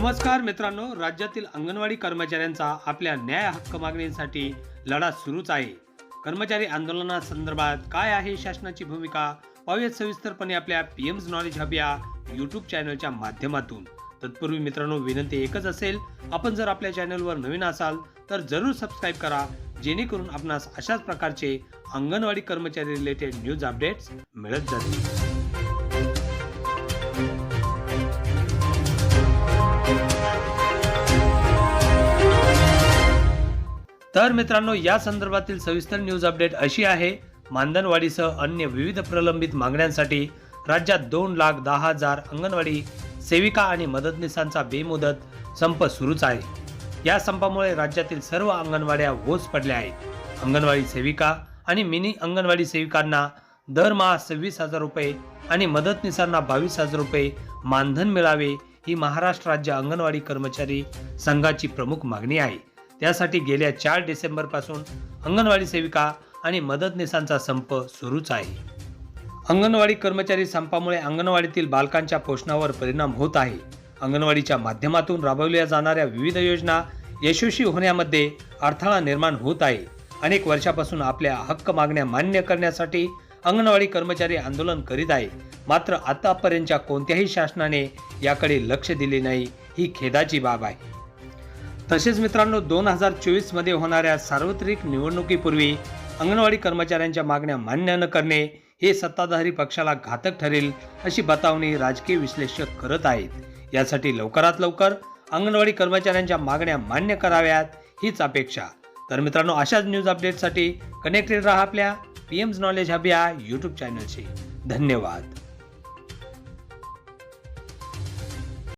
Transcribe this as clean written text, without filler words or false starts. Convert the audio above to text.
नमस्कार मित्रांनो, राज्यातील अंगणवाडी कर्मचाऱ्यांचा आपल्या न्याय हक्क मागणीसाठी लढा सुरूच आहे। कर्मचारी आंदोलनासंदर्भात काय आहे शासनाची भूमिका, पाहूयात सविस्तरपणे आपल्या पीएम्स नॉलेज हब या यूट्यूब चॅनलच्या माध्यमातून। तत्पूर्वी मित्रांनो, विनंती एकच असेल, आपण जर आपल्या चॅनलवर नवीन असाल तर जरूर सबस्क्राइब करा, जेणेकरून आपणास अशाच प्रकारचे अंगणवाडी कर्मचारी रिलेटेड न्यूज अपडेट्स मिळत जातील। तर मित्रांनो, या संदर्भातील सविस्तर न्यूज अपडेट अशी आहे। मानधनवाढीसह अन्य विविध प्रलंबित मागण्यांसाठी राज्यात 2,10,000 अंगणवाडी सेविका आणि मदतनीसांचा बेमुदत संप सुरूच आहे। या संपामुळे राज्यातील सर्व अंगणवाड्या ओस पडल्या आहेत। अंगणवाडी सेविका आणि मिनी अंगणवाडी सेविकांना दरमहा 26,000 रुपये आणि मदतनीसांना 22,000 रुपये मानधन मिळावे, ही महाराष्ट्र राज्य अंगणवाडी कर्मचारी संघाची प्रमुख मागणी आहे। त्यासाठी गेल्या 4 डिसेंबर पासून अंगणवाडी सेविका आणि मदतनीसांचा संप सुरूच आहे। अंगणवाडी कर्मचारी संपामुळे अंगणवाडीतील बालकांच्या पोषणावर परिणाम होत आहे। अंगणवाडीच्या माध्यमातून राबवल्या जाणाऱ्या विविध योजना यशस्वी होण्यामध्ये अडथळा निर्माण होत आहे। अनेक वर्षापासून आपल्या हक्क मागण्या मान्य करण्यासाठी अंगणवाडी कर्मचारी आंदोलन करीत आहे, मात्र आतापर्यंतच्या कोणत्याही शासनाने याकडे लक्ष दिले नाही, ही खेदाची बाब आहे। तसेच मित्रांनो, 2024 मध्ये होणाऱ्या सार्वत्रिक निवडणुकीपूर्वी अंगणवाडी कर्मचाऱ्यांच्या मागण्या मान्य न करणे हे सत्ताधारी पक्षाला घातक ठरेल, अशी बतावणी राजकीय विश्लेषक करत आहेत। यासाठी लवकरात लवकर अंगणवाडी कर्मचाऱ्यांच्या मागण्या मान्य कराव्यात, हीच अपेक्षा। तर मित्रांनो, अशाच न्यूज अपडेटसाठी कनेक्टेड राहा आपल्या पीएम्स नॉलेज हब या यूट्यूब चॅनलशी। धन्यवाद।